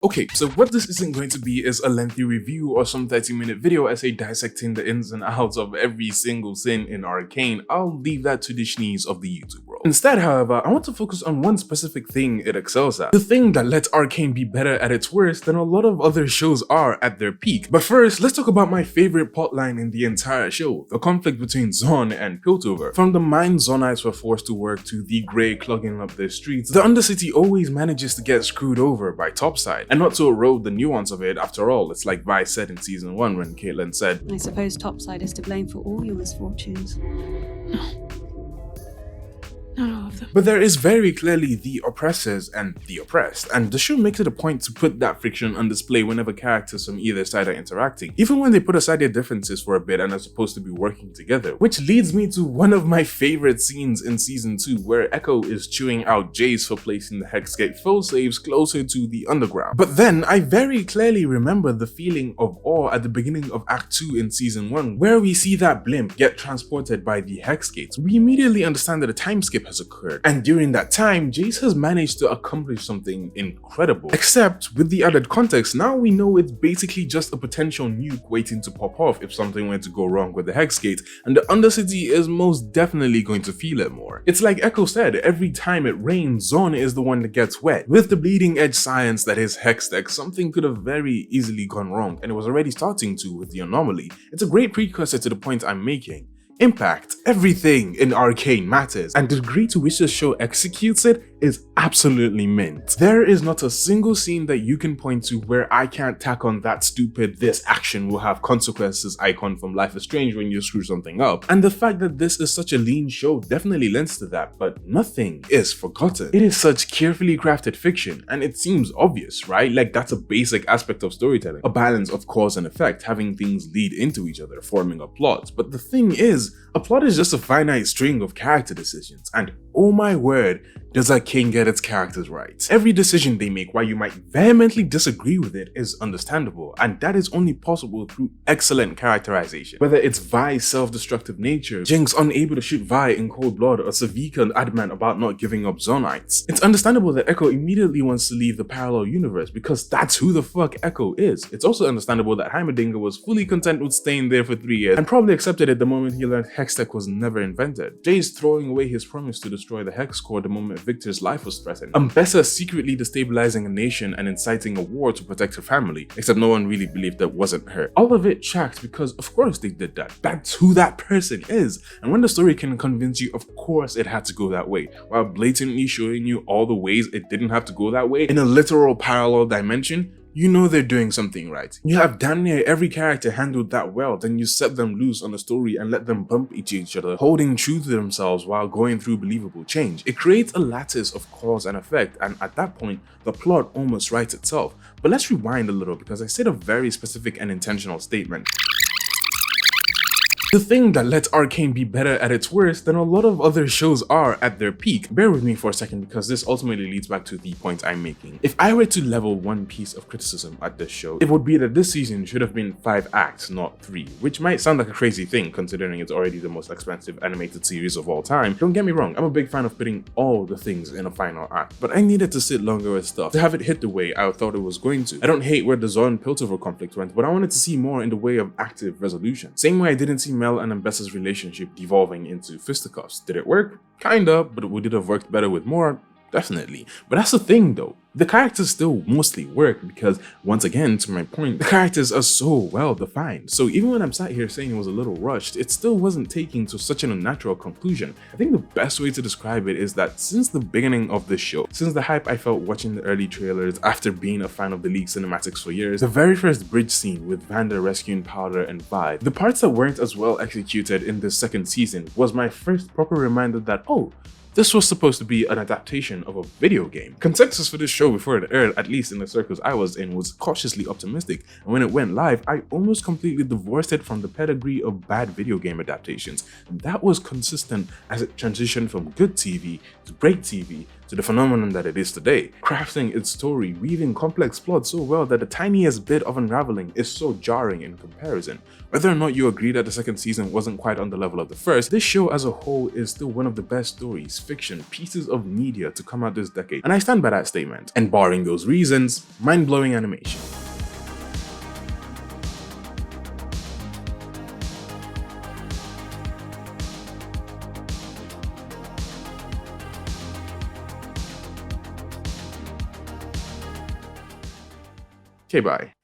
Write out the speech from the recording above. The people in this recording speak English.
Okay, so what this isn't going to be is a lengthy review or some 30-minute video essay dissecting the ins and outs of every single sin in Arcane. I'll leave that to the schnees of the YouTube world. Instead, however, I want to focus on one specific thing it excels at. The thing that lets Arcane be better at its worst than a lot of other shows are at their peak. But first, let's talk about my favorite plotline in the entire show, the conflict between Zon and Piltover. From the mine Zonites were forced to work to the Grey clogging up their streets, the Undercity always manages to get screwed over by Topside. And not to erode the nuance of it, after all, it's like Vi said in season 1 when Caitlyn said, I suppose Topside is to blame for all your misfortunes. No. Not all of them. But there is very clearly the oppressors and the oppressed, and the show makes it a point to put that friction on display whenever characters from either side are interacting, even when they put aside their differences for a bit and are supposed to be working together. Which leads me to one of my favorite scenes in season 2, where Echo is chewing out Jace for placing the Hexgate full saves closer to the underground. But then I very clearly remember the feeling of awe at the beginning of Act 2 in season 1, where we see that blimp get transported by the Hexgates. We immediately understand that a time skip has occurred, and during that time, Jace has managed to accomplish something incredible. Except, with the added context, now we know it's basically just a potential nuke waiting to pop off if something were to go wrong with the Hexgate, and the Undercity is most definitely going to feel it more. It's like Echo said, every time it rains, Zon is the one that gets wet. With the bleeding edge science that is Hextech, something could have very easily gone wrong, and it was already starting to with the anomaly. It's a great precursor to the point I'm making. Impact. Everything in Arcane matters, and the degree to which the show executes it is absolutely mint. There is not a single scene that you can point to where I can't tack on that stupid "this action will have consequences" icon from Life is Strange when you screw something up. And the fact that this is such a lean show definitely lends to that, but nothing is forgotten. It is such carefully crafted fiction, and it seems obvious, right? Like that's a basic aspect of storytelling, a balance of cause and effect, having things lead into each other, forming a plot. But the thing is, a plot is just a finite string of character decisions, and oh my word, does Arcane get its characters right. Every decision they make, while you might vehemently disagree with it, is understandable, and that is only possible through excellent characterization. Whether it's Vi's self-destructive nature, Jinx unable to shoot Vi in cold blood, or Savika adamant about not giving up Zonites. It's understandable that Echo immediately wants to leave the parallel universe, because that's who the fuck Echo is. It's also understandable that Heimerdinger was fully content with staying there for 3 years, and probably accepted it the moment he learned Hextech was never invented. Jace throwing away his promise to destroy the Hex core the moment Victor's life was threatened. Umbessa secretly destabilizing a nation and inciting a war to protect her family, except no one really believed that wasn't her. All of it tracks because of course they did that. That's who that person is. And when the story can convince you, of course it had to go that way, while blatantly showing you all the ways it didn't have to go that way in a literal parallel dimension, you know they're doing something right. You have damn near every character handled that well, then you set them loose on the story and let them bump into each other, holding true to themselves while going through believable change. It creates a lattice of cause and effect, and at that point, the plot almost writes itself. But let's rewind a little, because I said a very specific and intentional statement. The thing that lets Arcane be better at its worst than a lot of other shows are at their peak. Bear with me for a second, because this ultimately leads back to the point I'm making. If I were to level one piece of criticism at this show, it would be that this season should have been 5 acts, not 3, which might sound like a crazy thing considering it's already the most expensive animated series of all time. Don't get me wrong, I'm a big fan of putting all the things in a final act, but I needed to sit longer with stuff to have it hit the way I thought it was going to. I don't hate where the Zon Piltover conflict went, but I wanted to see more in the way of active resolution. Same way I didn't see Mel and Ambessa's relationship devolving into fisticuffs. Did it work? Kinda, but would it have worked better with more? Definitely. But that's the thing though. The characters still mostly work because, once again, to my point, the characters are so well defined. So even when I'm sat here saying it was a little rushed, it still wasn't taking to such an unnatural conclusion. I think the best way to describe it is that since the beginning of this show, since the hype I felt watching the early trailers after being a fan of the League cinematics for years, the very first bridge scene with Vander rescuing Powder and Vi, the parts that weren't as well executed in this second season was my first proper reminder that, oh, this was supposed to be an adaptation of a video game. Consensus for this show before it aired, at least in the circles I was in, was cautiously optimistic, and when it went live, I almost completely divorced it from the pedigree of bad video game adaptations. And that was consistent as it transitioned from good TV to great TV to the phenomenon that it is today, crafting its story, weaving complex plots so well that the tiniest bit of unraveling is so jarring in comparison. Whether or not you agree that the second season wasn't quite on the level of the first, this show as a whole is still one of the best stories, fiction, pieces of media to come out this decade, and I stand by that statement. And barring those reasons, mind-blowing animation. Okay, bye.